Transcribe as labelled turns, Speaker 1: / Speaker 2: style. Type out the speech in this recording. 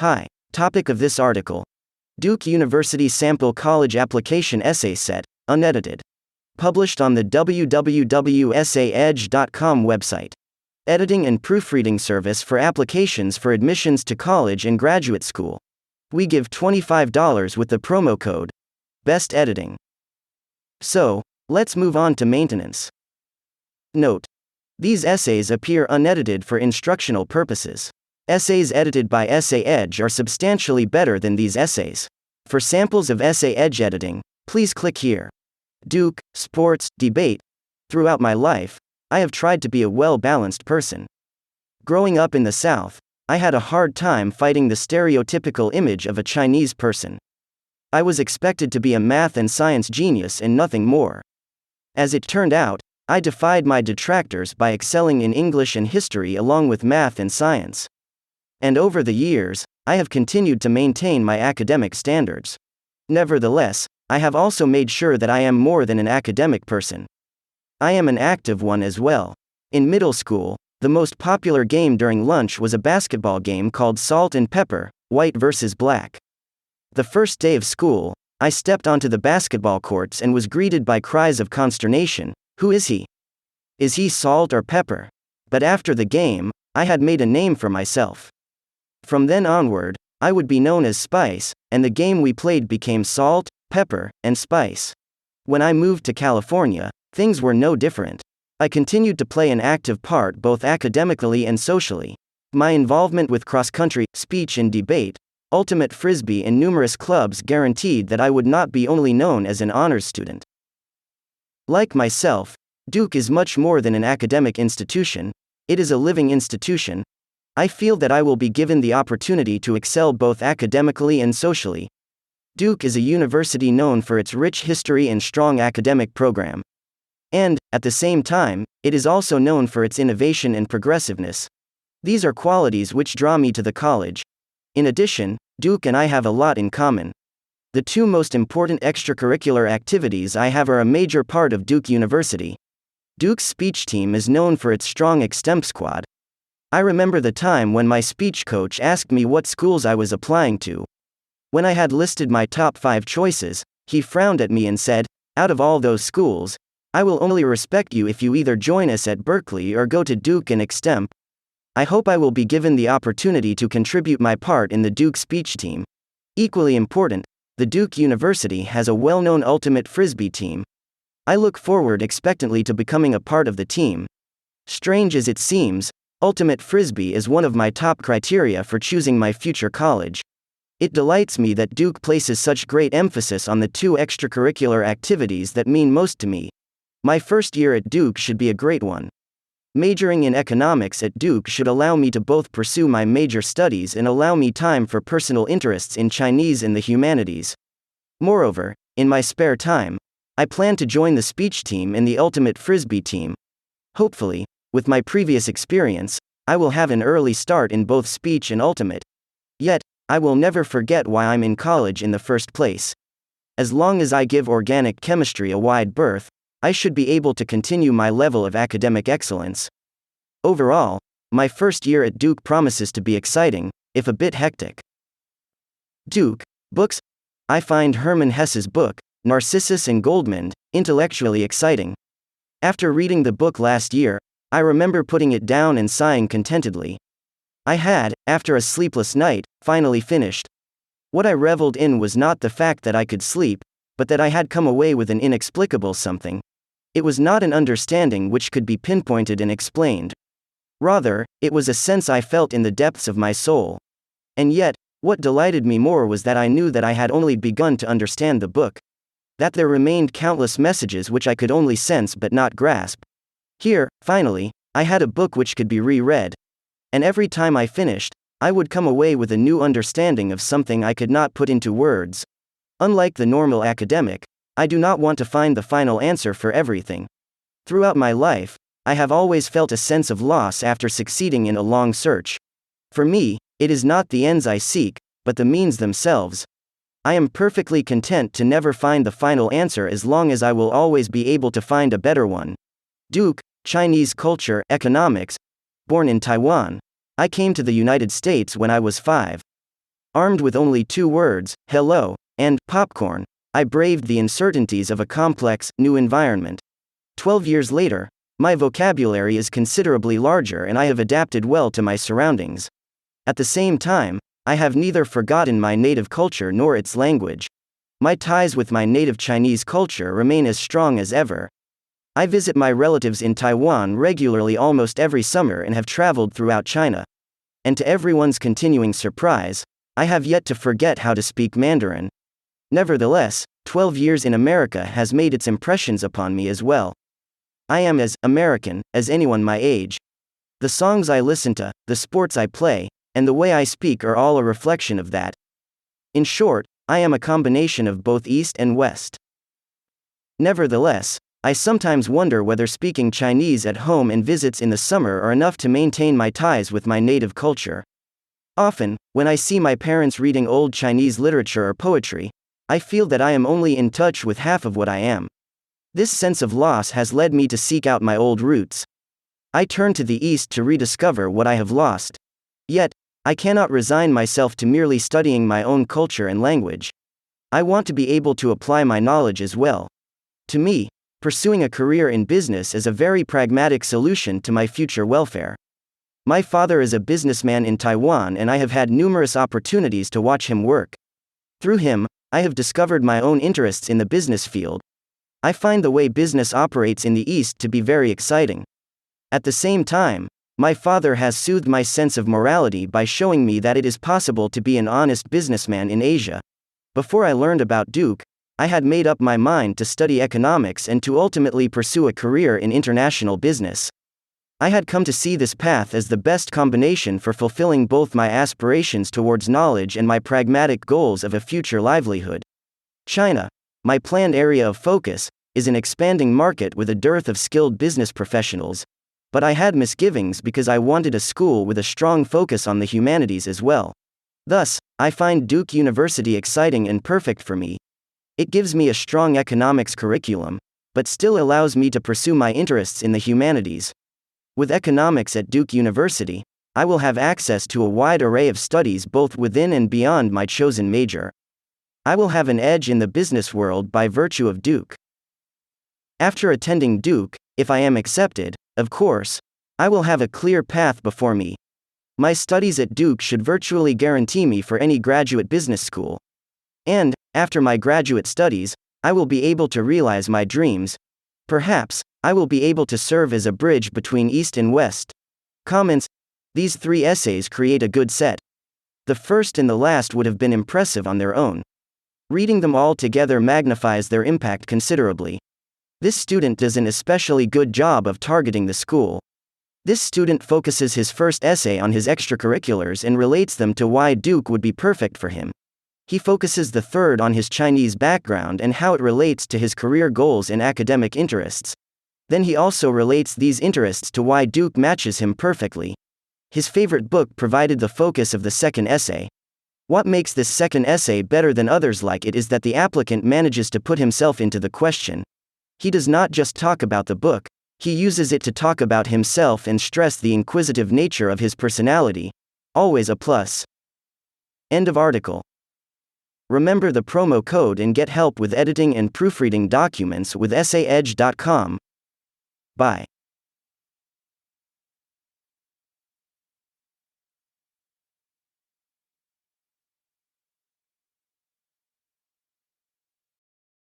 Speaker 1: Hi. Topic of this article: Duke University Sample College Application Essay Set, unedited. Published on the www.essaedge.com website. Editing and proofreading service for applications for admissions to college and graduate school. We give $25 with the promo code Best Editing. So, let's move on to maintenance. Note: these essays appear unedited for instructional purposes. Essays edited by EssayEdge are substantially better than these essays. For samples of EssayEdge editing, please click here. Duke, sports, debate. Throughout my life, I have tried to be a well-balanced person. Growing up in the South, I had a hard time fighting the stereotypical image of a Chinese person. I was expected to be a math and science genius and nothing more. As it turned out, I defied my detractors by excelling in English and history along with math and science. And over the years, I have continued to maintain my academic standards. Nevertheless, I have also made sure that I am more than an academic person. I am an active one as well. In middle school, the most popular game during lunch was a basketball game called Salt and Pepper, White versus Black. The first day of school, I stepped onto the basketball courts and was greeted by cries of consternation. Who is he? Is he Salt or Pepper? But after the game, I had made a name for myself. From then onward, I would be known as Spice, and the game we played became Salt, Pepper, and Spice. When I moved to California, things were no different. I continued to play an active part both academically and socially. My involvement with cross-country, speech and debate, ultimate frisbee and numerous clubs guaranteed that I would not be only known as an honors student. Like myself, Duke is much more than an academic institution, it is a living institution. I feel that I will be given the opportunity to excel both academically and socially. Duke is a university known for its rich history and strong academic program. And, at the same time, it is also known for its innovation and progressiveness. These are qualities which draw me to the college. In addition, Duke and I have a lot in common. The two most important extracurricular activities I have are a major part of Duke University. Duke's speech team is known for its strong extemp squad. I remember the time when my speech coach asked me what schools I was applying to. When I had listed my top 5 choices, he frowned at me and said, "Out of all those schools, I will only respect you if you either join us at Berkeley or go to Duke and extemp." I hope I will be given the opportunity to contribute my part in the Duke speech team. Equally important, the Duke University has a well-known ultimate frisbee team. I look forward expectantly to becoming a part of the team. Strange as it seems, ultimate frisbee is one of my top criteria for choosing my future college. It delights me that Duke places such great emphasis on the two extracurricular activities that mean most to me. My first year at Duke should be a great one. Majoring in economics at Duke should allow me to both pursue my major studies and allow me time for personal interests in Chinese and the humanities. Moreover, in my spare time, I plan to join the speech team and the ultimate frisbee team. Hopefully, with my previous experience, I will have an early start in both speech and ultimate. Yet, I will never forget why I'm in college in the first place. As long as I give organic chemistry a wide berth, I should be able to continue my level of academic excellence. Overall, my first year at Duke promises to be exciting, if a bit hectic. Duke, books. I find Hermann Hesse's book, Narcissus and Goldmund, intellectually exciting. After reading the book last year, I remember putting it down and sighing contentedly. I had, after a sleepless night, finally finished. What I reveled in was not the fact that I could sleep, but that I had come away with an inexplicable something. It was not an understanding which could be pinpointed and explained. Rather, it was a sense I felt in the depths of my soul. And yet, what delighted me more was that I knew that I had only begun to understand the book. That there remained countless messages which I could only sense but not grasp. Here, finally, I had a book which could be reread. And every time I finished, I would come away with a new understanding of something I could not put into words. Unlike the normal academic, I do not want to find the final answer for everything. Throughout my life, I have always felt a sense of loss after succeeding in a long search. For me, it is not the ends I seek, but the means themselves. I am perfectly content to never find the final answer as long as I will always be able to find a better one. Duke, Chinese culture, economics. Born in Taiwan, I came to the United States when I was 5. Armed with only 2 words, hello, and popcorn, I braved the uncertainties of a complex, new environment. 12 years later, my vocabulary is considerably larger and I have adapted well to my surroundings. At the same time, I have neither forgotten my native culture nor its language. My ties with my native Chinese culture remain as strong as ever. I visit my relatives in Taiwan regularly almost every summer and have traveled throughout China. And to everyone's continuing surprise, I have yet to forget how to speak Mandarin. Nevertheless, 12 years in America has made its impressions upon me as well. I am as American as anyone my age. The songs I listen to, the sports I play, and the way I speak are all a reflection of that. In short, I am a combination of both East and West. Nevertheless, I sometimes wonder whether speaking Chinese at home and visits in the summer are enough to maintain my ties with my native culture. Often, when I see my parents reading old Chinese literature or poetry, I feel that I am only in touch with half of what I am. This sense of loss has led me to seek out my old roots. I turn to the East to rediscover what I have lost. Yet, I cannot resign myself to merely studying my own culture and language. I want to be able to apply my knowledge as well. To me, pursuing a career in business is a very pragmatic solution to my future welfare. My father is a businessman in Taiwan and I have had numerous opportunities to watch him work. Through him, I have discovered my own interests in the business field. I find the way business operates in the East to be very exciting. At the same time, my father has soothed my sense of morality by showing me that it is possible to be an honest businessman in Asia. Before I learned about Duke, I had made up my mind to study economics and to ultimately pursue a career in international business. I had come to see this path as the best combination for fulfilling both my aspirations towards knowledge and my pragmatic goals of a future livelihood. China, my planned area of focus, is an expanding market with a dearth of skilled business professionals. But I had misgivings because I wanted a school with a strong focus on the humanities as well. Thus, I find Duke University exciting and perfect for me. It gives me a strong economics curriculum, but still allows me to pursue my interests in the humanities. With economics at Duke University, I will have access to a wide array of studies both within and beyond my chosen major. I will have an edge in the business world by virtue of Duke. After attending Duke, if I am accepted, of course, I will have a clear path before me. My studies at Duke should virtually guarantee me for any graduate business school. And, after my graduate studies, I will be able to realize my dreams. Perhaps, I will be able to serve as a bridge between East and West. Comments: these 3 essays create a good set. The first and the last would have been impressive on their own. Reading them all together magnifies their impact considerably. This student does an especially good job of targeting the school. This student focuses his first essay on his extracurriculars and relates them to why Duke would be perfect for him. He focuses the third on his Chinese background and how it relates to his career goals and academic interests. Then he also relates these interests to why Duke matches him perfectly. His favorite book provided the focus of the second essay. What makes this second essay better than others like it is that the applicant manages to put himself into the question. He does not just talk about the book, he uses it to talk about himself and stress the inquisitive nature of his personality. Always a plus. End of article. Remember the promo code and get help with editing and proofreading documents with essayedge.com. Bye.